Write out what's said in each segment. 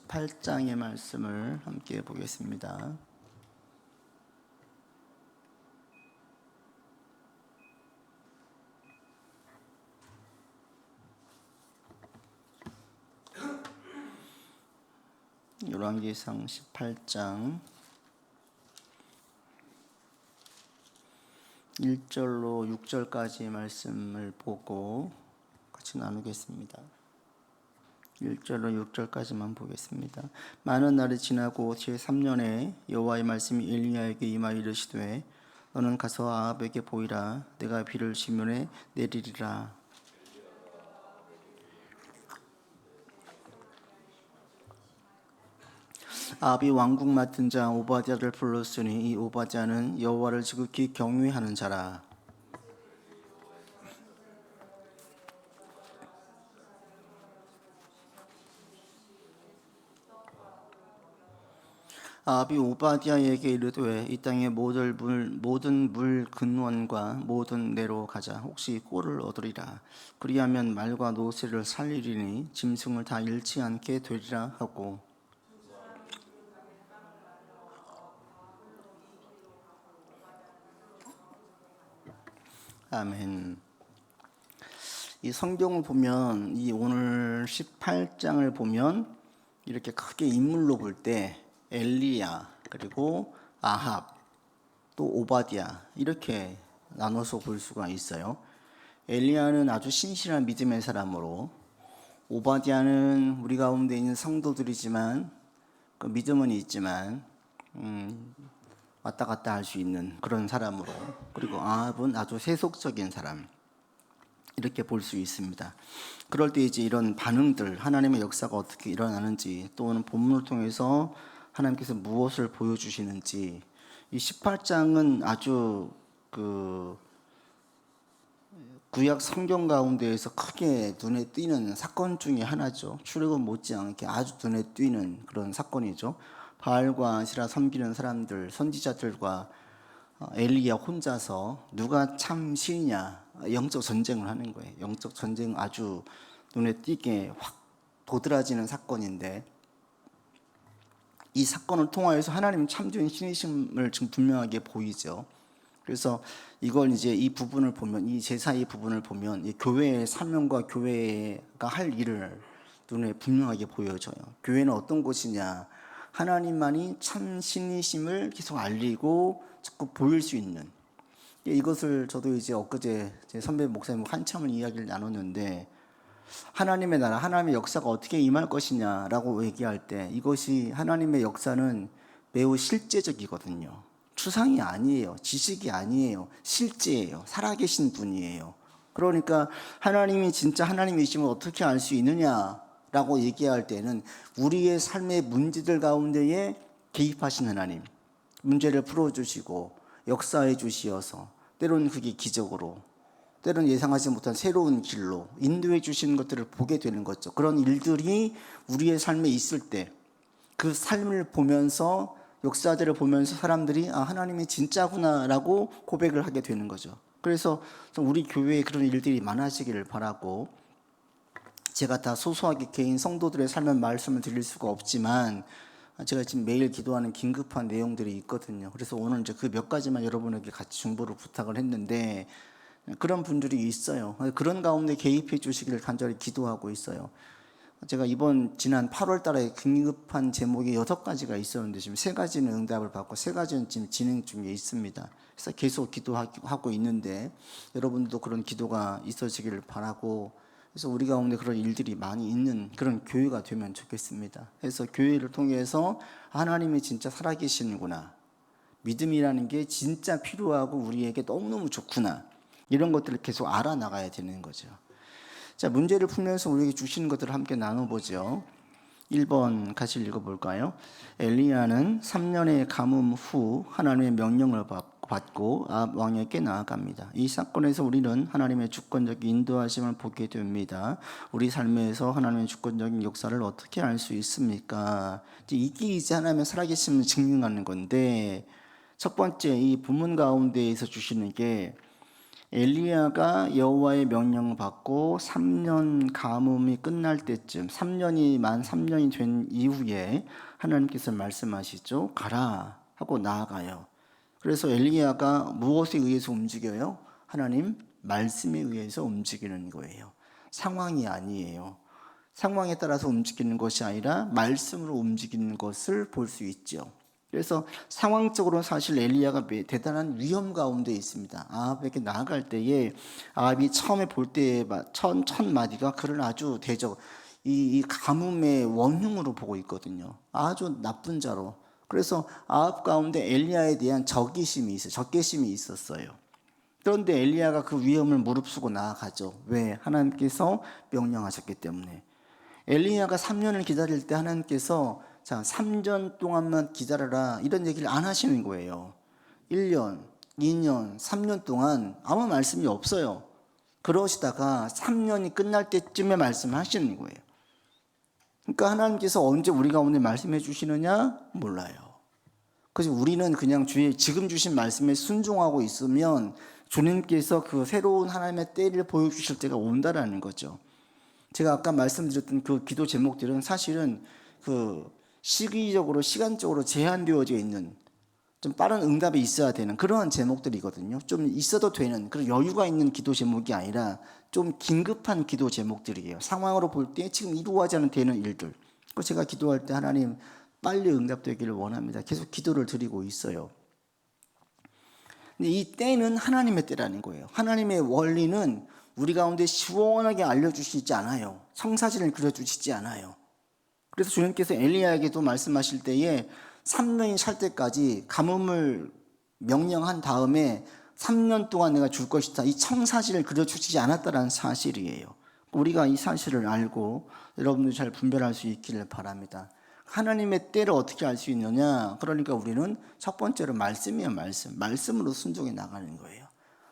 18장의 말씀을 함께 보겠습니다. 열왕기상 18장 1절로 6절까지 말씀을 보고 같이 나누겠습니다. 1절로 6절까지만 보겠습니다. 많은 날이 지나고 제3년에 여호와의 말씀이 엘리야에게 임하여 이르시되 너는 가서 아합에게 보이라. 내가 비를 시면에 내리리라. 아합이 왕궁 맡은 자 오바댜를 불렀으니 이 오바댜는 여호와를 지극히 경외하는 자라. 아합이 오바댜에게 이르되 이 땅의 모든 물 근원과 모든 내로 가자. 혹시 꼴을 얻으리라. 그리하면 말과 노새를 살리리니 짐승을 다 잃지 않게 되리라 하고. 아멘. 이 성경을 보면, 이 오늘 18장을 보면 이렇게 크게 인물로 볼 때 엘리야, 그리고 아합, 또 오바댜 이렇게 나눠서 볼 수가 있어요. 엘리야는 아주 신실한 믿음의 사람으로, 오바댜는 우리 가운데 있는 성도들이지만 그 믿음은 있지만 왔다 갔다 할 수 있는 그런 사람으로, 그리고 아합은 아주 세속적인 사람, 이렇게 볼 수 있습니다. 그럴 때 이제 이런 반응들, 하나님의 역사가 어떻게 일어나는지, 또는 본문을 통해서 하나님께서 무엇을 보여주시는지, 이 18장은 아주 구약 성경 가운데에서 크게 눈에 띄는 사건 중에 하나죠. 출애굽 못지않게 아주 눈에 띄는 그런 사건이죠. 바알과 아세라 섬기는 사람들, 선지자들과 엘리야 혼자서 누가 참 신이냐, 영적 전쟁을 하는 거예요. 영적 전쟁 아주 눈에 띄게 확 도드라지는 사건인데, 이 사건을 통하여서 하나님 참된 신이심을 지금 분명하게 보이죠. 그래서 이걸 이제 이 부분을 보면, 이 제사의 부분을 보면 이 교회의 사명과 교회가 할 일을 눈에 분명하게 보여져요. 교회는 어떤 곳이냐, 하나님만이 참 신이심을 계속 알리고 자꾸 보일 수 있는, 이것을 저도 이제 엊그제 제 선배 목사님과 한참을 이야기를 나눴는데, 하나님의 나라, 하나님의 역사가 어떻게 임할 것이냐라고 얘기할 때, 이것이 하나님의 역사는 매우 실제적이거든요. 추상이 아니에요. 지식이 아니에요. 실제예요. 살아계신 분이에요. 그러니까 하나님이 진짜 하나님이심을 어떻게 알 수 있느냐라고 얘기할 때는 우리의 삶의 문제들 가운데에 개입하신 하나님, 문제를 풀어주시고 역사해 주시어서 때로는 그게 기적으로, 때로는 예상하지 못한 새로운 길로 인도해 주시는 것들을 보게 되는 거죠. 그런 일들이 우리의 삶에 있을 때 그 삶을 보면서, 역사들을 보면서 사람들이 아, 하나님이 진짜구나라고 고백을 하게 되는 거죠. 그래서 우리 교회에 그런 일들이 많아지기를 바라고, 제가 다 소소하게 개인 성도들의 삶의 말씀을 드릴 수가 없지만 제가 지금 매일 기도하는 긴급한 내용들이 있거든요. 그래서 오늘 이제 그 몇 가지만 여러분에게 같이 중보를 부탁을 했는데, 그런 분들이 있어요. 그런 가운데 개입해 주시기를 간절히 기도하고 있어요. 제가 지난 8월 달에 긴급한 제목이 6가지가 있었는데 지금 3가지는 응답을 받고 3가지는 지금 진행 중에 있습니다. 그래서 계속 기도하고 있는데 여러분들도 그런 기도가 있어지기를 바라고, 그래서 우리 가운데 그런 일들이 많이 있는 그런 교회가 되면 좋겠습니다. 그래서 교회를 통해서 하나님이 진짜 살아계시는구나, 믿음이라는 게 진짜 필요하고 우리에게 너무너무 좋구나, 이런 것들을 계속 알아나가야 되는 거죠. 자, 문제를 풀면서 우리에게 주시는 것들을 함께 나눠보죠. 1번 같이 읽어볼까요? 엘리야는 3년의 가뭄 후 하나님의 명령을 받고 아합 왕에게 나아갑니다. 이 사건에서 우리는 하나님의 주권적인 인도하심을 보게 됩니다. 우리 삶에서 하나님의 주권적인 역사를 어떻게 알 수 있습니까? 이게 이제 하나님의 살아계심을 증명하는 건데, 첫 번째 이 본문 가운데에서 주시는 게 엘리야가 여호와의 명령을 받고 3년 가뭄이 끝날 때쯤 3년이 된 이후에 하나님께서 말씀하시죠. 가라 하고 나아가요. 그래서 엘리야가 무엇에 의해서 움직여요? 하나님 말씀에 의해서 움직이는 거예요. 상황이 아니에요. 상황에 따라서 움직이는 것이 아니라 말씀으로 움직이는 것을 볼 수 있죠. 그래서 상황적으로는 사실 엘리야가 대단한 위험 가운데 있습니다. 아합에게 나아갈 때에 아합이 처음에 볼 때에 첫 마디가 그를 아주 이 가뭄의 원흉으로 보고 있거든요. 아주 나쁜 자로. 그래서 아합 가운데 엘리야에 대한 적개심이 있었어요. 그런데 엘리야가 그 위험을 무릅쓰고 나아가죠. 왜? 하나님께서 명령하셨기 때문에. 엘리야가 3년을 기다릴 때 하나님께서 자, 3년 동안만 기다려라 이런 얘기를 안 하시는 거예요. 1년, 2년, 3년 동안 아무 말씀이 없어요. 그러시다가 3년이 끝날 때쯤에 말씀하시는 거예요. 그러니까 하나님께서 언제 우리 가운데 말씀해 주시느냐? 몰라요. 그래서 우리는 그냥 지금 주신 말씀에 순종하고 있으면 주님께서 그 새로운 하나님의 때를 보여주실 때가 온다라는 거죠. 제가 아까 말씀드렸던 그 기도 제목들은 사실은 그 시간적으로 제한되어져 있는 좀 빠른 응답이 있어야 되는 그러한 제목들이거든요. 좀 있어도 되는 그런 여유가 있는 기도 제목이 아니라 좀 긴급한 기도 제목들이에요. 상황으로 볼 때 지금 이루어지지 않은 되는 일들. 제가 기도할 때 하나님 빨리 응답되기를 원합니다. 계속 기도를 드리고 있어요. 근데 이 때는 하나님의 때라는 거예요. 하나님의 원리는 우리 가운데 시원하게 알려주시지 않아요. 청사진을 그려주시지 않아요. 그래서 주님께서 엘리야에게도 말씀하실 때에 3년이 찰 때까지 가뭄을 명령한 다음에 3년 동안 내가 줄 것이다. 이 청사진을 그려주시지 않았다는 사실이에요. 우리가 이 사실을 알고 여러분들이 잘 분별할 수 있기를 바랍니다. 하나님의 때를 어떻게 알 수 있느냐? 그러니까 우리는 첫 번째로 말씀이에요. 말씀으로 순종해 나가는 거예요.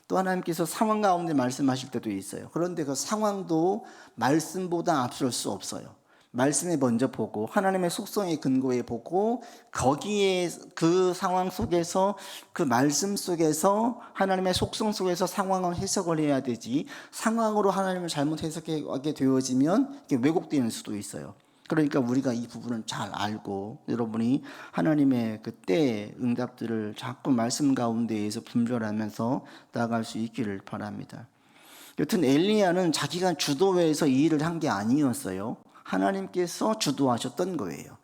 또 하나님께서 상황 가운데 말씀하실 때도 있어요. 그런데 그 상황도 말씀보다 앞설 수 없어요. 말씀에 먼저 보고 하나님의 속성의 근거에 보고 거기에 그 상황 속에서 그 말씀 속에서 하나님의 속성 속에서 상황을 해석을 해야 되지 상황으로 하나님을 잘못 해석하게 되어지면 왜곡되는 수도 있어요. 그러니까 우리가 이 부분을 잘 알고 여러분이 하나님의 그때 응답들을 자꾸 말씀 가운데에서 분별하면서 나아갈 수 있기를 바랍니다. 여튼 엘리야는 자기가 주도해서 이 일을 한 게 아니었어요. 하나님께서 주도하셨던 거예요.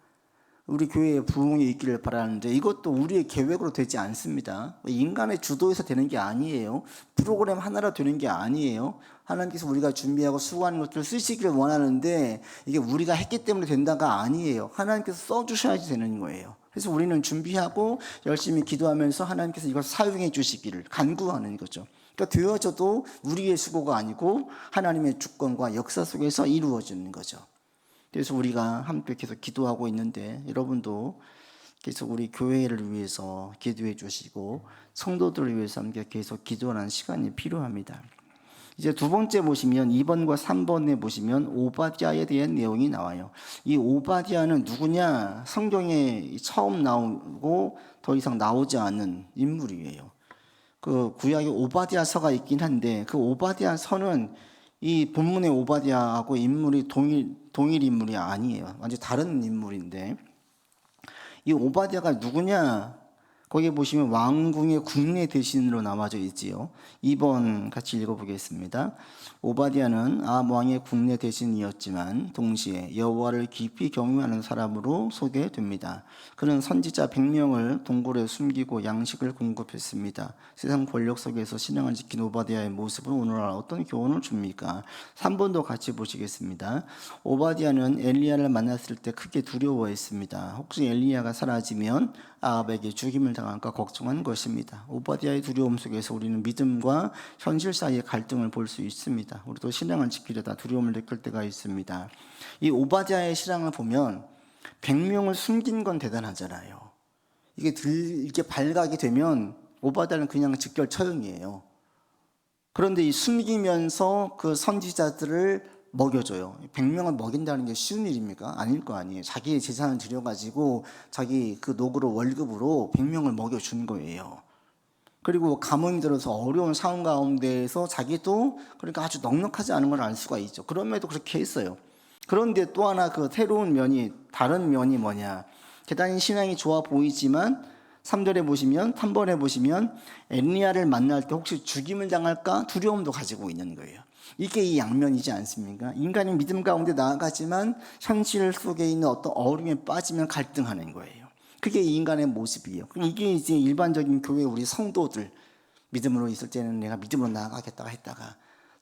우리 교회에 부흥이 있기를 바라는데 이것도 우리의 계획으로 되지 않습니다. 인간의 주도에서 되는 게 아니에요. 프로그램 하나로 되는 게 아니에요. 하나님께서 우리가 준비하고 수고하는 것들을 쓰시기를 원하는데 이게 우리가 했기 때문에 된다가 아니에요. 하나님께서 써주셔야지 되는 거예요. 그래서 우리는 준비하고 열심히 기도하면서 하나님께서 이걸 사용해 주시기를 간구하는 거죠. 그러니까 되어져도 우리의 수고가 아니고 하나님의 주권과 역사 속에서 이루어지는 거죠. 그래서 우리가 함께 계속 기도하고 있는데 여러분도 계속 우리 교회를 위해서 기도해 주시고 성도들을 위해서 함께 계속 기도하는 시간이 필요합니다. 이제 두 번째 보시면 2번과 3번에 보시면 오바댜에 대한 내용이 나와요. 이 오바댜는 누구냐? 성경에 처음 나오고 더 이상 나오지 않은 인물이에요. 그 구약에 오바댜서가 있긴 한데 그 오바댜서는 이 본문의 오바댜하고 인물이 동일 인물이 아니에요. 완전 다른 인물인데 이 오바댜가 누구냐? 거기에 보시면 왕궁의 국내 대신으로 나와져 있지요. 2번 같이 읽어보겠습니다. 오바댜는 아합 왕의 국내 대신이었지만 동시에 여호와를 깊이 경외하는 사람으로 소개됩니다. 그는 선지자 100명을 동굴에 숨기고 양식을 공급했습니다. 세상 권력 속에서 신앙을 지킨 오바댜의 모습은 오늘날 어떤 교훈을 줍니까? 3번도 같이 보시겠습니다. 오바댜는 엘리야를 만났을 때 크게 두려워했습니다. 혹시 엘리야가 사라지면 아합에게 죽임을 당할까 걱정한 것입니다. 오바댜의 두려움 속에서 우리는 믿음과 현실 사이의 갈등을 볼 수 있습니다. 우리도 신앙을 지키려다 두려움을 느낄 때가 있습니다. 이 오바댜의 신앙을 보면 100명을 숨긴 건 대단하잖아요. 이게 발각이 되면 오바댜는 그냥 직결 처형이에요. 그런데 이 숨기면서 그 선지자들을 먹여줘요. 100명을 먹인다는 게 쉬운 일입니까? 아닐 거 아니에요. 자기의 재산을 들여가지고 자기 그 노그로 월급으로 100명을 먹여준 거예요. 그리고 가뭄이 들어서 어려운 상황 가운데에서 자기도 그러니까 아주 넉넉하지 않은 걸 알 수가 있죠. 그럼에도 그렇게 했어요. 그런데 또 하나 그 새로운 면이, 다른 면이 뭐냐. 대단히 신앙이 좋아 보이지만 3절에 보시면, 3번에 보시면 엘리야를 만날 때 혹시 죽임을 당할까 두려움도 가지고 있는 거예요. 이게 이 양면이지 않습니까? 인간이 믿음 가운데 나아가지만 현실 속에 있는 어떤 어려움에 빠지면 갈등하는 거예요. 그게 인간의 모습이에요. 이게 이제 일반적인 교회 우리 성도들 믿음으로 있을 때는 내가 믿음으로 나아가겠다가 했다가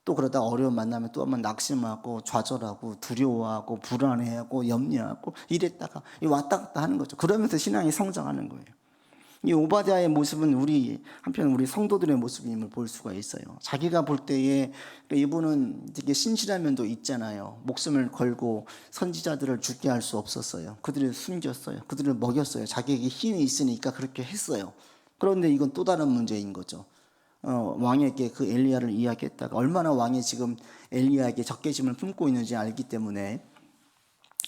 또 그러다 어려움 만나면 또 한번 낙심하고 좌절하고 두려워하고 불안해하고 염려하고 이랬다가 왔다 갔다 하는 거죠. 그러면서 신앙이 성장하는 거예요. 이 오바댜의 모습은 한편 우리 성도들의 모습임을 볼 수가 있어요. 자기가 볼 때에 이분은 되게 신실한 면도 있잖아요. 목숨을 걸고 선지자들을 죽게 할 수 없었어요. 그들을 숨겼어요. 그들을 먹였어요. 자기에게 힘이 있으니까 그렇게 했어요. 그런데 이건 또 다른 문제인 거죠. 왕에게 그 엘리야를 이야기했다가 얼마나 왕이 지금 엘리야에게 적개심을 품고 있는지 알기 때문에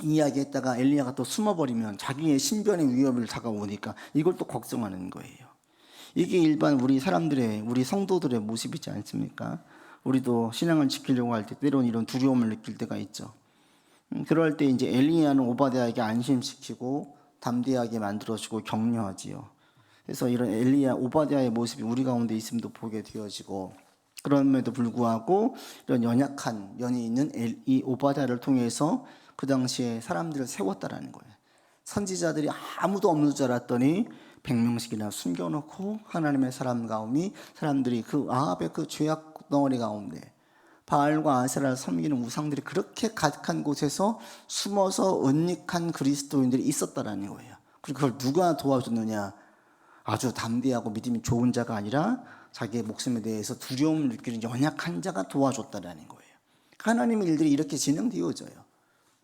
이야기했다가 엘리야가 또 숨어버리면 자기의 신변의 위협을 다가오니까 이걸 또 걱정하는 거예요. 이게 일반 우리 사람들의, 우리 성도들의 모습이지 않습니까? 우리도 신앙을 지키려고 할 때 때로는 이런 두려움을 느낄 때가 있죠. 그럴 때 이제 엘리야는 오바댜에게 안심시키고 담대하게 만들어주고 격려하지요. 그래서 이런 엘리야, 오바댜의 모습이 우리 가운데 있음도 보게 되어지고, 그럼에도 불구하고 이런 연약한 면이 있는 이 오바댜를 통해서 그 당시에 사람들을 세웠다라는 거예요. 선지자들이 아무도 없는 줄 알았더니 100명씩이나 숨겨놓고 하나님의 사람들이 그 아합의 그 죄악 덩어리 가운데 바알과 아세라를 섬기는 우상들이 그렇게 가득한 곳에서 숨어서 은닉한 그리스도인들이 있었다라는 거예요. 그리고 그걸 누가 도와줬느냐? 아주 담대하고 믿음이 좋은 자가 아니라 자기의 목숨에 대해서 두려움을 느끼는 연약한 자가 도와줬다라는 거예요. 하나님의 일들이 이렇게 진행되어져요.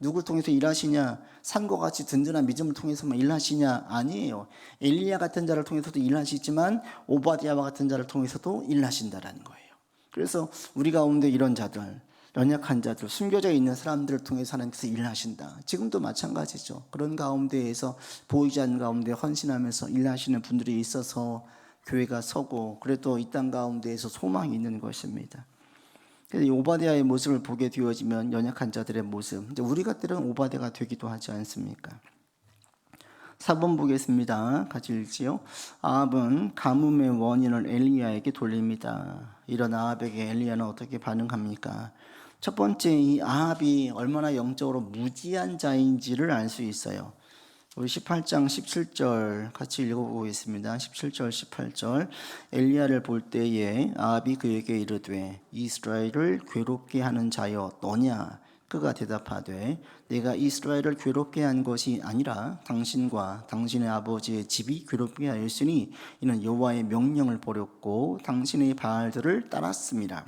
누굴 통해서 일하시냐? 산과 같이 든든한 믿음을 통해서만 일하시냐? 아니에요. 엘리야 같은 자를 통해서도 일하시지만 오바댜와 같은 자를 통해서도 일하신다라는 거예요. 그래서 우리 가운데 이런 자들, 연약한 자들, 숨겨져 있는 사람들을 통해서 하나님께서 일하신다. 지금도 마찬가지죠. 그런 가운데에서 보이지 않는 가운데 헌신하면서 일하시는 분들이 있어서 교회가 서고 그래도 이 땅 가운데에서 소망이 있는 것입니다. 그래서 이 오바댜의 모습을 보게 되어지면 연약한 자들의 모습, 이제 우리가 때로는 오바댜가 되기도 하지 않습니까? 4번 보겠습니다. 같이 읽지요. 아합은 가뭄의 원인을 엘리야에게 돌립니다. 이런 아합에게 엘리야는 어떻게 반응합니까? 첫 번째, 이 아합이 얼마나 영적으로 무지한 자인지를 알 수 있어요. 우리 18장 17절 같이 읽어보겠습니다. 17절 18절 엘리야를 볼 때에 아합이 그에게 이르되 이스라엘을 괴롭게 하는 자여 너냐? 그가 대답하되 내가 이스라엘을 괴롭게 한 것이 아니라 당신과 당신의 아버지의 집이 괴롭게 하였으니 이는 여호와의 명령을 버렸고 당신의 바알들을 따랐습니다.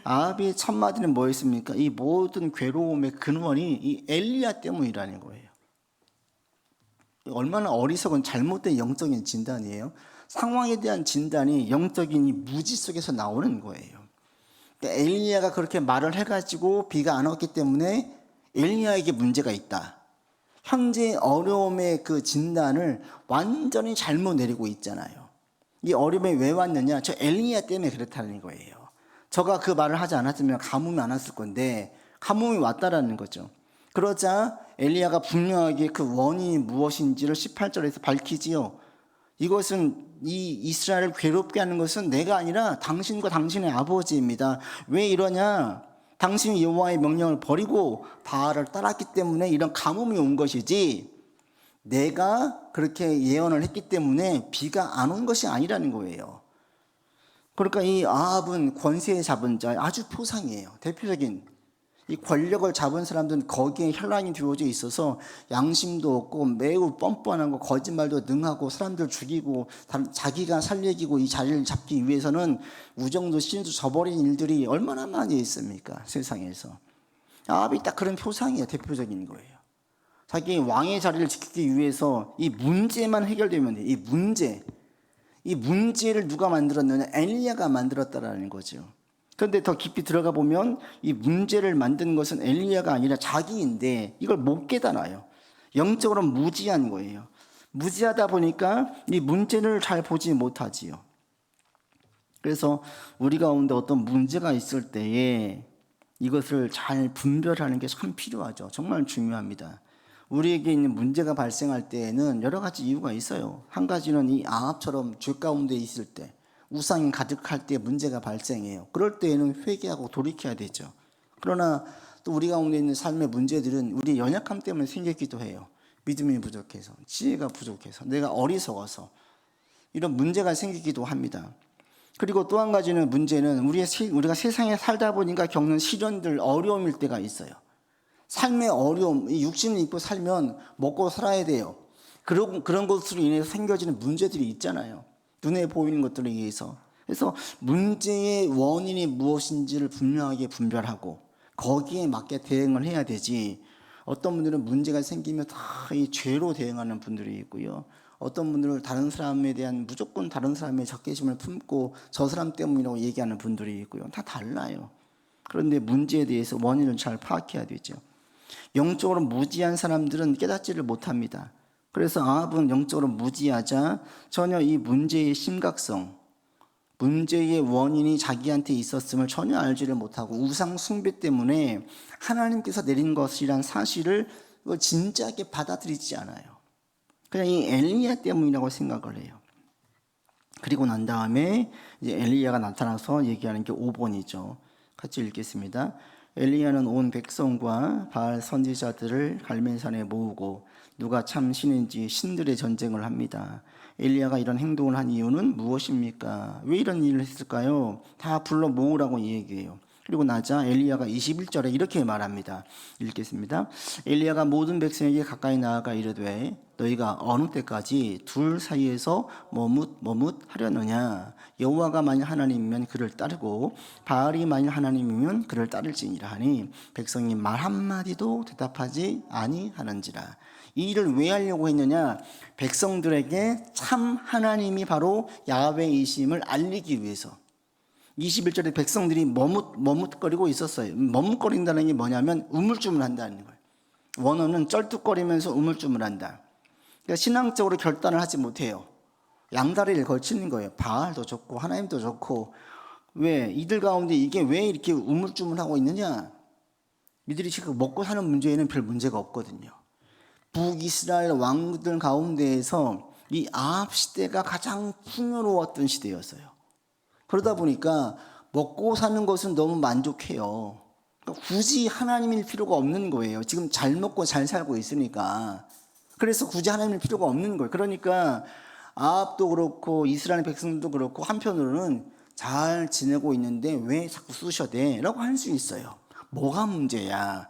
아합의 첫 마디는 뭐였습니까? 이 모든 괴로움의 근원이 이 엘리야 때문이라는 거예요. 얼마나 어리석은 잘못된 영적인 진단이에요. 상황에 대한 진단이 영적인 이 무지 속에서 나오는 거예요. 그러니까 엘리야가 그렇게 말을 해가지고 비가 안 왔기 때문에 엘리야에게 문제가 있다. 현재 어려움의 그 진단을 완전히 잘못 내리고 있잖아요. 이 어려움이 왜 왔느냐? 저 엘리야 때문에 그렇다는 거예요. 저가 그 말을 하지 않았으면 가뭄이 안 왔을 건데 가뭄이 왔다라는 거죠. 그러자 엘리야가 분명하게 그 원인이 무엇인지를 18절에서 밝히지요. 이것은 이 이스라엘을 괴롭게 하는 것은 내가 아니라 당신과 당신의 아버지입니다. 왜 이러냐? 당신이 여호와의 명령을 버리고 바알을 따랐기 때문에 이런 가뭄이 온 것이지 내가 그렇게 예언을 했기 때문에 비가 안 온 것이 아니라는 거예요. 그러니까 이 아합은 권세 잡은 자, 아주 표상이에요. 대표적인 이 권력을 잡은 사람들은 거기에 혈란이 되어져 있어서 양심도 없고 매우 뻔뻔하고 거짓말도 능하고 사람들 죽이고 자기가 살리고 이 자리를 잡기 위해서는 우정도 신도 저버린 일들이 얼마나 많이 있습니까? 세상에서. 아합이 딱 그런 표상이에요. 대표적인 거예요. 자기 왕의 자리를 지키기 위해서 이 문제만 해결되면 돼요. 이 문제를 누가 만들었느냐? 엘리야가 만들었다라는 거죠. 그런데 더 깊이 들어가 보면 이 문제를 만든 것은 엘리야가 아니라 자기인데 이걸 못 깨달아요. 영적으로 무지한 거예요. 무지하다 보니까 이 문제를 잘 보지 못하지요. 그래서 우리 가운데 어떤 문제가 있을 때에 이것을 잘 분별하는 게 참 필요하죠. 정말 중요합니다. 우리에게 있는 문제가 발생할 때에는 여러 가지 이유가 있어요. 한 가지는 이 아합처럼 죄 가운데 있을 때, 우상이 가득할 때 문제가 발생해요. 그럴 때에는 회개하고 돌이켜야 되죠. 그러나 또 우리 가운데 있는 삶의 문제들은 우리의 연약함 때문에 생기기도 해요. 믿음이 부족해서, 지혜가 부족해서, 내가 어리석어서 이런 문제가 생기기도 합니다. 그리고 또 한 가지는 문제는 우리가 세상에 살다 보니까 겪는 시련들, 어려움일 때가 있어요. 삶의 어려움, 이 육신을 입고 살면 먹고 살아야 돼요. 그런 것으로 인해서 생겨지는 문제들이 있잖아요. 눈에 보이는 것들에 의해서. 그래서 문제의 원인이 무엇인지를 분명하게 분별하고 거기에 맞게 대응을 해야 되지. 어떤 분들은 문제가 생기면 다 이 죄로 대응하는 분들이 있고요. 어떤 분들은 다른 사람에 대한 무조건 다른 사람의 적개심을 품고 저 사람 때문이라고 얘기하는 분들이 있고요. 다 달라요. 그런데 문제에 대해서 원인을 잘 파악해야 되죠. 영적으로 무지한 사람들은 깨닫지를 못합니다. 그래서 아합은 영적으로 무지하자 전혀 이 문제의 심각성, 문제의 원인이 자기한테 있었음을 전혀 알지를 못하고 우상 숭배 때문에 하나님께서 내린 것이란 사실을 진지하게 받아들이지 않아요. 그냥 이 엘리야 때문이라고 생각을 해요. 그리고 난 다음에 이제 엘리야가 나타나서 얘기하는 게 5번이죠. 같이 읽겠습니다. 엘리야는 온 백성과 바알 선지자들을 갈멜산에 모으고 누가 참 신인지 신들의 전쟁을 합니다. 엘리야가 이런 행동을 한 이유는 무엇입니까? 왜 이런 일을 했을까요? 다 불러 모으라고 얘기해요. 그리고 나자 엘리야가 21절에 이렇게 말합니다. 읽겠습니다. 엘리야가 모든 백성에게 가까이 나아가 이르되 너희가 어느 때까지 둘 사이에서 머뭇하려느냐? 여호와가 만일 하나님이면 그를 따르고 바알이 만일 하나님이면 그를 따를지니라 하니 백성이 말 한마디도 대답하지 아니하는지라. 이 일을 왜 하려고 했느냐? 백성들에게 참 하나님이 바로 야훼이심을 알리기 위해서. 21절에 백성들이 머뭇거리고 있었어요. 머뭇거린다는 게 뭐냐면 우물쭈물한다는 거예요. 원어는 쩔뚝거리면서 우물쭈물한다. 그러니까 신앙적으로 결단을 하지 못해요. 양다리를 걸치는 거예요. 바알도 좋고 하나님도 좋고. 왜? 이들 가운데 이게 왜 이렇게 우물쭈물하고 있느냐? 이들이 지금 먹고 사는 문제에는 별 문제가 없거든요. 북이스라엘 왕들 가운데에서 이 아합 시대가 가장 풍요로웠던 시대였어요. 그러다 보니까 먹고 사는 것은 너무 만족해요. 그러니까 굳이 하나님일 필요가 없는 거예요. 지금 잘 먹고 잘 살고 있으니까. 그래서 굳이 하나님일 필요가 없는 거예요. 그러니까 아합도 그렇고 이스라엘 백성들도 그렇고 한편으로는 잘 지내고 있는데 왜 자꾸 쑤셔대? 라고 할 수 있어요. 뭐가 문제야?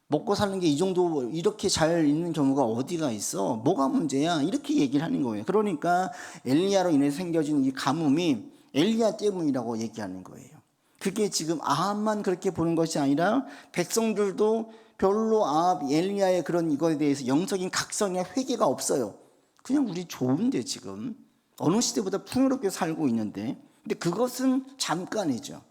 먹고 사는 게 이 정도 이렇게 잘 있는 경우가 어디가 있어? 뭐가 문제야? 이렇게 얘기를 하는 거예요. 그러니까 엘리야로 인해서 생겨진 이 가뭄이 엘리야 때문이라고 얘기하는 거예요. 그게 지금 아합만 그렇게 보는 것이 아니라 백성들도 별로 아합, 엘리야의 그런 이거에 대해서 영적인 각성의 회개가 없어요. 그냥 우리 좋은데 지금 어느 시대보다 풍요롭게 살고 있는데, 근데 그것은 잠깐이죠.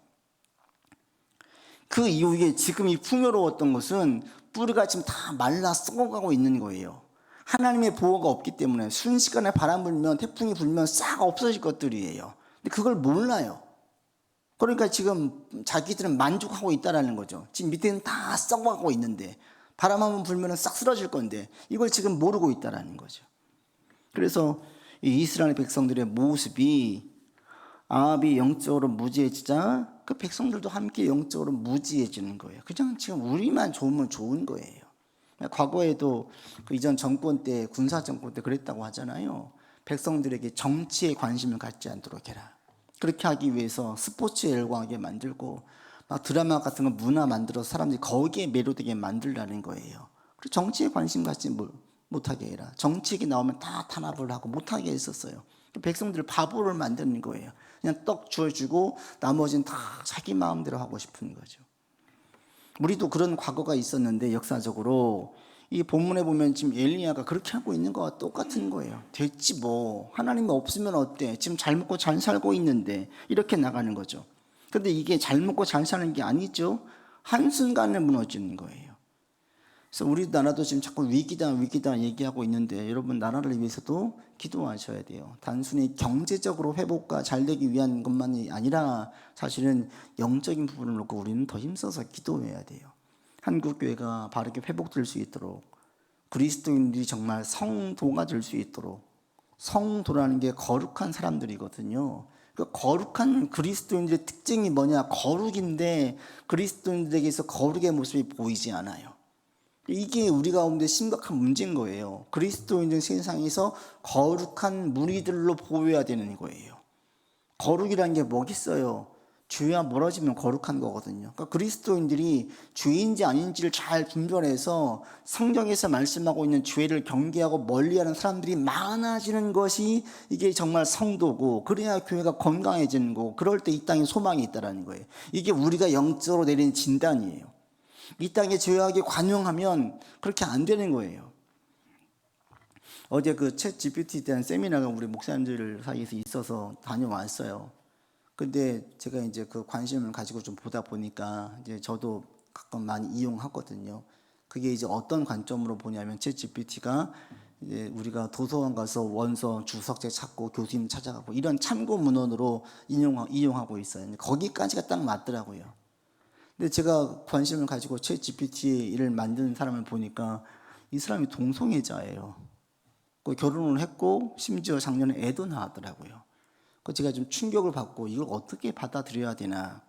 그 이후에 지금 이 풍요로웠던 것은 뿌리가 지금 다 말라 썩어가고 있는 거예요. 하나님의 보호가 없기 때문에 순식간에 바람 불면 태풍이 불면 싹 없어질 것들이에요. 근데 그걸 몰라요. 그러니까 지금 자기들은 만족하고 있다라는 거죠. 지금 밑에는 다 썩어가고 있는데 바람 한번 불면 싹 쓰러질 건데 이걸 지금 모르고 있다라는 거죠. 그래서 이 이스라엘 백성들의 모습이 아합이 영적으로 무지해지자 그 백성들도 함께 영적으로 무지해지는 거예요. 그냥 지금 우리만 좋으면 좋은 거예요. 과거에도 그 이전 정권 때, 군사 정권 때 그랬다고 하잖아요. 백성들에게 정치에 관심을 갖지 않도록 해라. 그렇게 하기 위해서 스포츠에 열광하게 만들고 막 드라마 같은 거 문화 만들어서 사람들이 거기에 매료되게 만들라는 거예요. 그리고 정치에 관심 갖지 못하게 해라. 정치 얘기 나오면 다 탄압을 하고 못하게 했었어요. 백성들을 바보를 만드는 거예요. 그냥 떡 주어주고 나머지는 다 자기 마음대로 하고 싶은 거죠. 우리도 그런 과거가 있었는데 역사적으로 이 본문에 보면 지금 엘리야가 그렇게 하고 있는 거와 똑같은 거예요. 됐지 뭐. 하나님이 없으면 어때? 지금 잘 먹고 잘 살고 있는데 이렇게 나가는 거죠. 그런데 이게 잘 먹고 잘 사는 게 아니죠. 한순간에 무너지는 거예요. 그래서 우리나라도 지금 자꾸 위기다 얘기하고 있는데 여러분 나라를 위해서도 기도하셔야 돼요. 단순히 경제적으로 회복과 잘 되기 위한 것만이 아니라 사실은 영적인 부분을 놓고 우리는 더 힘써서 기도해야 돼요. 한국 교회가 바르게 회복될 수 있도록, 그리스도인들이 정말 성도가 될 수 있도록. 성도라는 게 거룩한 사람들이거든요. 그 거룩한 그리스도인들의 특징이 뭐냐? 거룩인데 그리스도인들에게서 거룩의 모습이 보이지 않아요. 이게 우리 가운데 심각한 문제인 거예요. 그리스도인들 세상에서 거룩한 무리들로 보여야 되는 거예요. 거룩이라는 게 뭐겠어요? 죄와 멀어지면 거룩한 거거든요. 그러니까 그리스도인들이 죄인지 아닌지를 잘 분별해서 성경에서 말씀하고 있는 죄를 경계하고 멀리하는 사람들이 많아지는 것이 이게 정말 성도고, 그래야 교회가 건강해지는 거고, 그럴 때 이 땅에 소망이 있다는 거예요. 이게 우리가 영적으로 내린 진단이에요. 이 땅에 죄악에 관용하면 그렇게 안 되는 거예요. 어제 그 챗 GPT에 대한 세미나가 우리 목사님들 사이에서 있어서 다녀왔어요. 근데 제가 이제 그 관심을 가지고 좀 보다 보니까 이제 저도 가끔 많이 이용하거든요. 그게 이제 어떤 관점으로 보냐면 챗 GPT가 이제 우리가 도서관 가서 원서 주석책 찾고 교수님 찾아가고 이런 참고 문헌으로 이용하고 있어요. 거기까지가 딱 맞더라고요. 근데 제가 관심을 가지고 챗 GPT를 만드는 사람을 보니까 이 사람이 동성애자예요. 결혼을 했고 심지어 작년에 애도 낳았더라고요. 제가 좀 충격을 받고 이걸 어떻게 받아들여야 되나.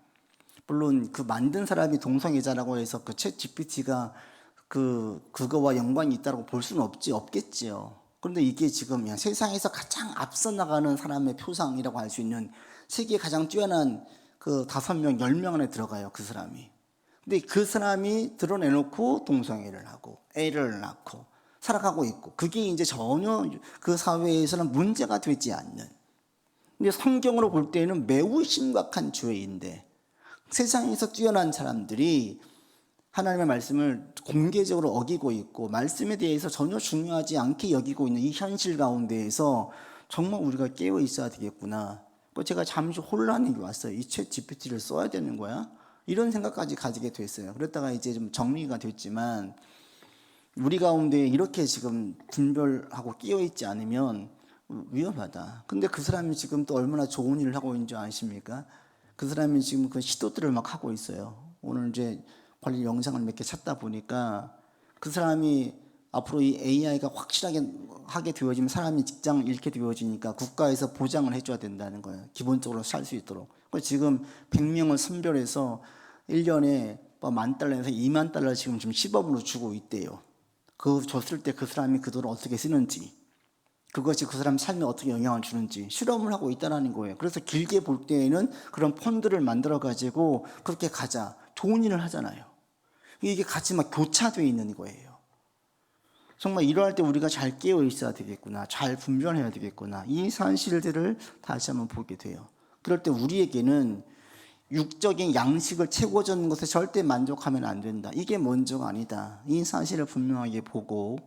물론 그 만든 사람이 동성애자라고 해서 그 챗 GPT가 그거와 연관이 있다고 볼 수는 없겠지요. 그런데 이게 지금 그냥 세상에서 가장 앞서 나가는 사람의 표상이라고 할 수 있는 세계 가장 뛰어난 그 5명, 10명 안에 들어가요, 그 사람이. 근데 그 사람이 드러내놓고 동성애를 하고 애를 낳고 살아가고 있고, 그게 이제 전혀 그 사회에서는 문제가 되지 않는. 근데 성경으로 볼 때는 매우 심각한 죄인데, 세상에서 뛰어난 사람들이 하나님의 말씀을 공개적으로 어기고 있고 말씀에 대해서 전혀 중요하지 않게 여기고 있는 이 현실 가운데에서 정말 우리가 깨어 있어야 되겠구나. 제가 잠시 혼란이 왔어요. 이 챗 GPT를 써야 되는 거야? 이런 생각까지 가지게 됐어요. 그랬다가 이제 좀 정리가 됐지만, 우리 가운데 이렇게 지금 분별하고 끼어 있지 않으면 위험하다. 근데 그 사람이 지금 또 얼마나 좋은 일을 하고 있는 줄 아십니까? 그 사람이 지금 그 시도들을 막 하고 있어요. 오늘 이제 관련 영상을 몇 개 찾다 보니까 그 사람이 앞으로 이 AI가 확실하게 하게 되어지면 사람이 직장을 잃게 되어지니까 국가에서 보장을 해줘야 된다는 거예요. 기본적으로 살 수 있도록. 지금 100명을 선별해서 1년에 $10,000에서 $20,000 지금 시범으로 주고 있대요. 줬을 때 그 사람이 그 돈을 어떻게 쓰는지, 그것이 그 사람 삶에 어떻게 영향을 주는지 실험을 하고 있다는 거예요. 그래서 길게 볼 때에는 그런 펀드를 만들어 가지고 그렇게 가자, 좋은 일을 하잖아요. 이게 같이 막 교차되어 있는 거예요. 정말 이러할 때 우리가 잘 깨어 있어야 되겠구나, 잘 분별해야 되겠구나, 이 사실들을 다시 한번 보게 돼요. 그럴 때 우리에게는 육적인 양식을 채워주는 것에 절대 만족하면 안 된다. 이게 먼저가 아니다. 이 사실을 분명하게 보고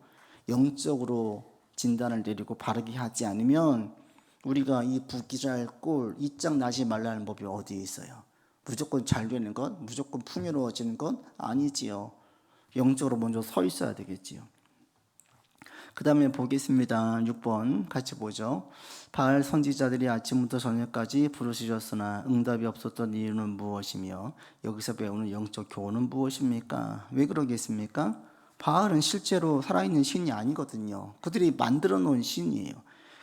영적으로 진단을 내리고 바르게 하지 않으면 우리가 이 부귀잘 꼴, 이짝 나지 말라는 법이 어디에 있어요? 무조건 잘 되는 것, 무조건 풍요로워지는 것 아니지요. 영적으로 먼저 서 있어야 되겠지요. 그 다음에 보겠습니다. 6번 같이 보죠. 바알 선지자들이 아침부터 저녁까지 부르짖었으나 응답이 없었던 이유는 무엇이며 여기서 배우는 영적 교훈은 무엇입니까? 왜 그러겠습니까? 바알은 실제로 살아있는 신이 아니거든요. 그들이 만들어 놓은 신이에요.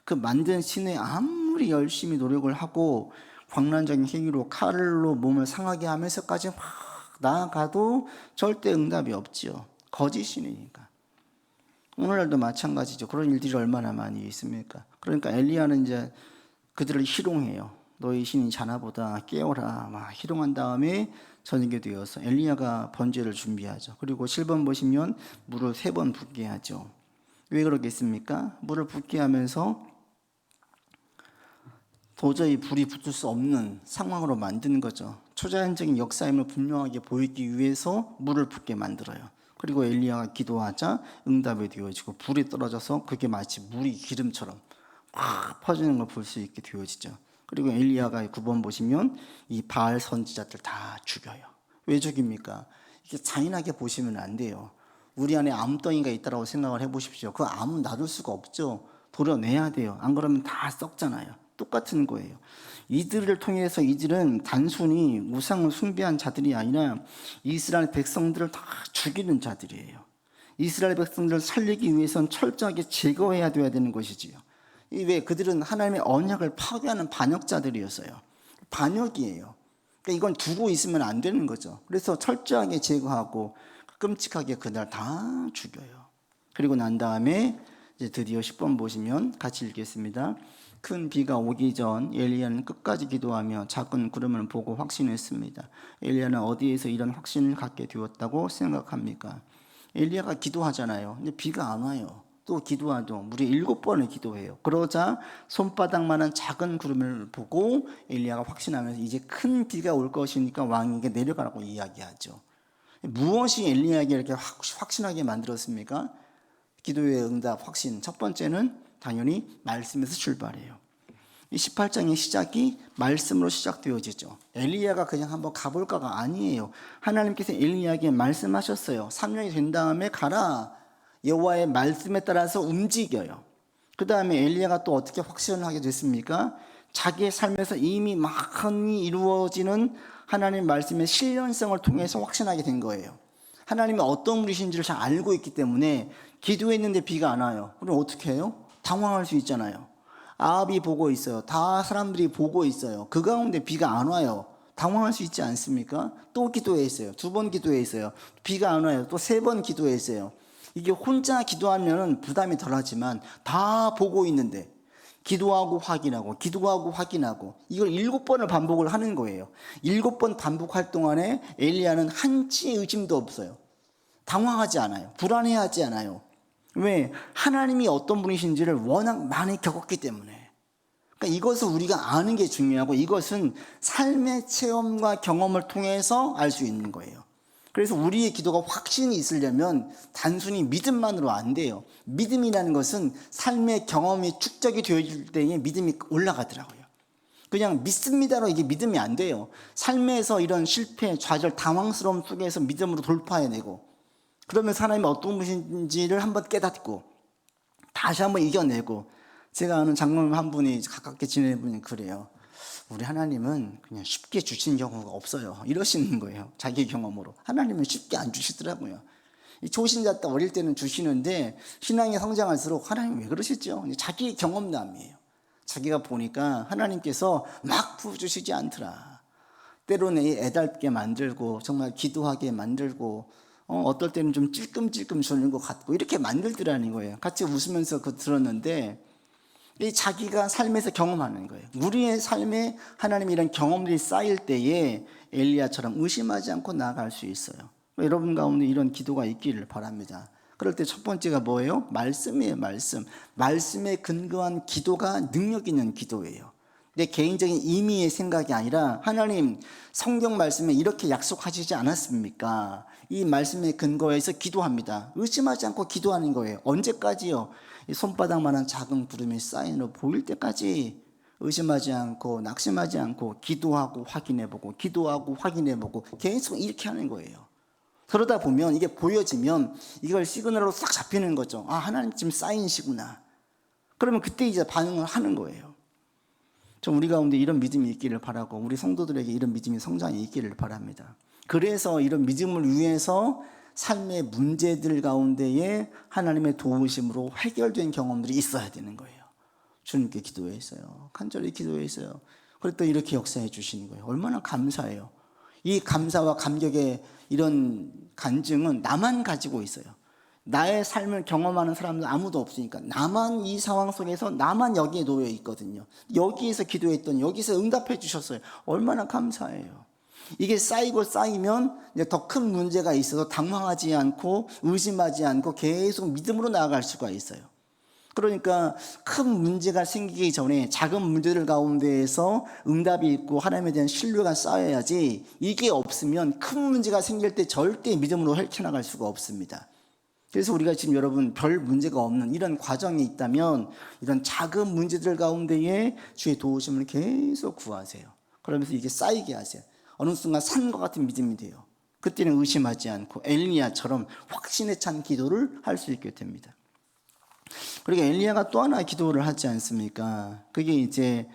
그 만든 신에 아무리 열심히 노력을 하고 광란적인 행위로 칼로 몸을 상하게 하면서까지 확 나아가도 절대 응답이 없지요. 거짓신이니까. 오늘날도 마찬가지죠. 그런 일들이 얼마나 많이 있습니까? 그러니까 엘리야는 이제 그들을 희롱해요. 너희 신이 자나보다 깨어라. 막 희롱한 다음에 저녁이 되어서 엘리야가 번제를 준비하죠. 그리고 7번 보시면 물을 3번 붓게 하죠. 왜 그러겠습니까? 물을 붓게 하면서 도저히 불이 붙을 수 없는 상황으로 만드는 거죠. 초자연적인 역사임을 분명하게 보이기 위해서 물을 붓게 만들어요. 그리고 엘리야가 기도하자 응답이 되어지고 불이 떨어져서 그게 마치 물이 기름처럼 확 퍼지는 걸 볼 수 있게 되어지죠. 그리고 엘리야가 9번 보시면 이 바알 선지자들 다 죽여요. 왜 죽입니까? 이게 잔인하게 보시면 안 돼요. 우리 안에 암덩이가 있다고 생각을 해보십시오. 그 암은 놔둘 수가 없죠. 도려내야 돼요. 안 그러면 다 썩잖아요. 똑같은 거예요. 이들을 통해서 이들은 단순히 우상을 숭배한 자들이 아니라 이스라엘 백성들을 다 죽이는 자들이에요. 이스라엘 백성들을 살리기 위해서는 철저하게 제거해야 돼야 되는 것이지요. 왜 그들은 하나님의 언약을 파괴하는 반역자들이었어요. 반역이에요. 그러니까 이건 두고 있으면 안 되는 거죠. 그래서 철저하게 제거하고 끔찍하게 그날 다 죽여요. 그리고 난 다음에 이제 드디어 10번 보시면 같이 읽겠습니다. 큰 비가 오기 전 엘리야는 끝까지 기도하며 작은 구름을 보고 확신했습니다. 엘리야는 어디에서 이런 확신을 갖게 되었다고 생각합니까? 엘리야가 기도하잖아요. 근데 비가 안 와요. 또 기도하죠. 무려 7번을 기도해요. 그러자 손바닥만한 작은 구름을 보고 엘리야가 확신하면서 이제 큰 비가 올 것이니까 왕에게 내려가라고 이야기하죠. 무엇이 엘리야에게 이렇게 확신하게 만들었습니까? 기도의 응답, 확신. 첫 번째는 당연히 말씀에서 출발해요. 이 18장의 시작이 말씀으로 시작되어지죠. 엘리야가 그냥 한번 가볼까가 아니에요. 하나님께서 엘리야에게 말씀하셨어요. 3년이 된 다음에 가라. 여호와의 말씀에 따라서 움직여요. 그 다음에 엘리야가 또 어떻게 확신을 하게 됐습니까? 자기의 삶에서 이미 많이 이루어지는 하나님의 말씀의 실현성을 통해서 확신하게 된 거예요. 하나님이 어떤 분이신지를 잘 알고 있기 때문에 기도했는데 비가 안 와요. 그럼 어떻게 해요? 당황할 수 있잖아요. 아합이 보고 있어요. 다 사람들이 보고 있어요. 그 가운데 비가 안 와요. 당황할 수 있지 않습니까? 또 기도했어요. 2번 기도했어요. 비가 안 와요. 또 3번 기도했어요. 이게 혼자 기도하면 부담이 덜하지만 다 보고 있는데 기도하고 확인하고 기도하고 확인하고 이걸 7번을 반복을 하는 거예요. 7번 반복할 동안에 엘리야는 한치의 의심도 없어요. 당황하지 않아요. 불안해하지 않아요. 왜? 하나님이 어떤 분이신지를 워낙 많이 겪었기 때문에. 그러니까 이것을 우리가 아는 게 중요하고 이것은 삶의 체험과 경험을 통해서 알 수 있는 거예요. 그래서 우리의 기도가 확신이 있으려면 단순히 믿음만으로 안 돼요. 믿음이라는 것은 삶의 경험이 축적이 되어질 때에 믿음이 올라가더라고요. 그냥 믿습니다로 이게 믿음이 안 돼요. 삶에서 이런 실패, 좌절, 당황스러움 속에서 믿음으로 돌파해내고 그러면서 하나님이 어떤 분인지를 한번 깨닫고 다시 한번 이겨내고 제가 아는 장로님 한 분이 가깝게 지내는 분이 그래요. 우리 하나님은 그냥 쉽게 주신 경우가 없어요. 이러시는 거예요. 자기 경험으로. 하나님은 쉽게 안 주시더라고요. 이 초신자 때 어릴 때는 주시는데 신앙이 성장할수록 하나님 왜 그러시죠? 자기 경험담이에요. 자기가 보니까 하나님께서 막 부어주시지 않더라. 때로는 애달게 만들고 정말 기도하게 만들고 어떨 때는 좀 찔끔찔끔 주는 것 같고 이렇게 만들더라는 거예요. 같이 웃으면서 그거 들었는데 이 자기가 삶에서 경험하는 거예요. 우리의 삶에 하나님 이런 경험들이 쌓일 때에 엘리야처럼 의심하지 않고 나아갈 수 있어요. 여러분 가운데 이런 기도가 있기를 바랍니다. 그럴 때 첫 번째가 뭐예요? 말씀이에요. 말씀에 근거한 기도가 능력 있는 기도예요. 내 개인적인 임의의 생각이 아니라 하나님 성경 말씀에 이렇게 약속하시지 않았습니까? 이 말씀에 근거해서 기도합니다. 의심하지 않고 기도하는 거예요. 언제까지요? 손바닥만한 작은 구름이 쌓인 로 보일 때까지 의심하지 않고 낙심하지 않고 기도하고 확인해보고 기도하고 확인해보고 계속 이렇게 하는 거예요. 그러다 보면 이게 보여지면 이걸 시그널로 싹 잡히는 거죠. 아, 하나님 지금 쌓인시구나. 그러면 그때 이제 반응을 하는 거예요. 좀 우리 가운데 이런 믿음이 있기를 바라고 우리 성도들에게 이런 믿음이 성장이 있기를 바랍니다. 그래서 이런 믿음을 위해서 삶의 문제들 가운데에 하나님의 도우심으로 해결된 경험들이 있어야 되는 거예요. 주님께 기도했어요. 간절히 기도했어요. 그랬더니 이렇게 역사해 주시는 거예요. 얼마나 감사해요. 이 감사와 감격의 이런 간증은 나만 가지고 있어요. 나의 삶을 경험하는 사람은 아무도 없으니까 나만 이 상황 속에서 나만 여기에 놓여 있거든요. 여기에서 기도했더니 여기서 응답해 주셨어요. 얼마나 감사해요. 이게 쌓이고 쌓이면 더 큰 문제가 있어도 당황하지 않고 의심하지 않고 계속 믿음으로 나아갈 수가 있어요. 그러니까 큰 문제가 생기기 전에 작은 문제들 가운데에서 응답이 있고 하나님에 대한 신뢰가 쌓여야지 이게 없으면 큰 문제가 생길 때 절대 믿음으로 헤쳐나갈 수가 없습니다. 그래서 우리가 지금 여러분 별 문제가 없는 이런 과정이 있다면 이런 작은 문제들 가운데에 주의 도우심을 계속 구하세요. 그러면서 이게 쌓이게 하세요. 어느 순간 산과 같은 믿음이 돼요. 그때는 의심하지 않고 엘리야처럼 확신에 찬 기도를 할 수 있게 됩니다. 그리고 엘리야가 또 하나 기도를 하지 않습니까? 그게 이제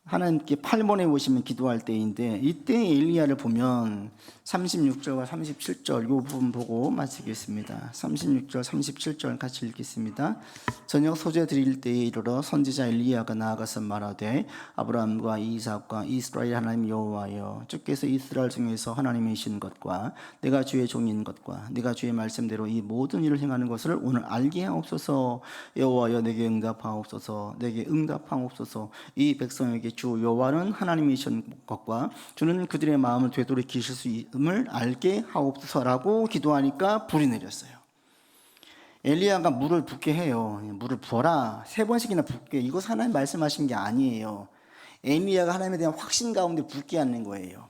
하나님께 팔번에 오시면 기도할 때인데, 이때 엘리야를 보면 36절과 37절 이 부분 보고 마치겠습니다. 36절 37절 같이 읽겠습니다. 저녁 소재 드릴 때에 이르러 선지자 엘리야가 나아가서 말하되 아브라함과 이삭과 이스라엘 하나님 여호와여, 주께서 이스라엘 중에서 하나님이신 것과 내가 주의 종인 것과 내가 주의 말씀대로 이 모든 일을 행하는 것을 오늘 알게 하옵소서. 여호와여, 내게 응답하옵소서. 내게 응답하옵소서. 이 백성에게 주 여호와는 하나님이신 것과 주는 그들의 마음을 되돌이키실 수 있음을 알게 하옵소서라고 기도하니까 불이 내렸어요. 엘리야가 물을 붓게 해요. 물을 부어라, 3번씩이나 붓게. 이거 하나님 말씀하신 게 아니에요. 엘리야가 하나님에 대한 확신 가운데 붓게 하는 거예요.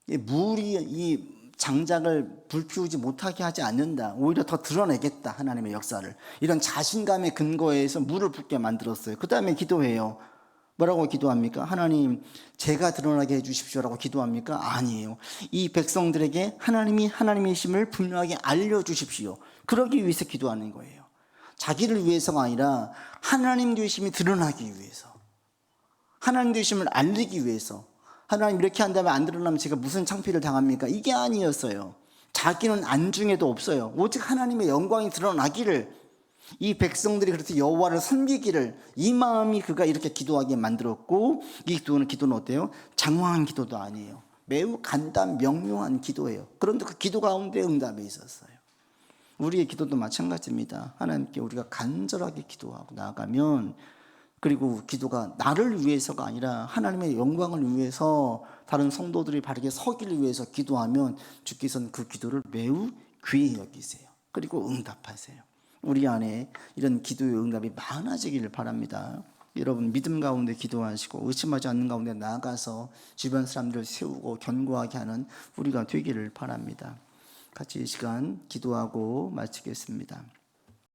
물이 이 장작을 불피우지 못하게 하지 않는다, 오히려 더 드러내겠다, 하나님의 역사를. 이런 자신감의 근거에서 물을 붓게 만들었어요. 그 다음에 기도해요. 뭐라고 기도합니까? 하나님, 제가 드러나게 해주십시오라고 기도합니까? 아니에요. 이 백성들에게 하나님이 하나님이심을 분명하게 알려주십시오, 그러기 위해서 기도하는 거예요. 자기를 위해서가 아니라 하나님 되심이 드러나기 위해서, 하나님 되심을 알리기 위해서. 하나님, 이렇게 한다면 안 드러나면 제가 무슨 창피를 당합니까? 이게 아니었어요. 자기는 안중에도 없어요. 오직 하나님의 영광이 드러나기를, 이 백성들이 그렇게 여호와를 섬기기를, 이 마음이 그가 이렇게 기도하게 만들었고, 이 기도는 어때요? 장황한 기도도 아니에요. 매우 간단 명료한 기도예요. 그런데 그 기도 가운데 응답이 있었어요. 우리의 기도도 마찬가지입니다. 하나님께 우리가 간절하게 기도하고 나아가면, 그리고 기도가 나를 위해서가 아니라 하나님의 영광을 위해서, 다른 성도들이 바르게 서기를 위해서 기도하면 주께서는 그 기도를 매우 귀히 여기세요. 그리고 응답하세요. 우리 안에 이런 기도의 응답이 많아지기를 바랍니다. 여러분, 믿음 가운데 기도하시고 의심하지 않는 가운데 나아가서 주변 사람들을 세우고 견고하게 하는 우리가 되기를 바랍니다. 같이 이 시간 기도하고 마치겠습니다.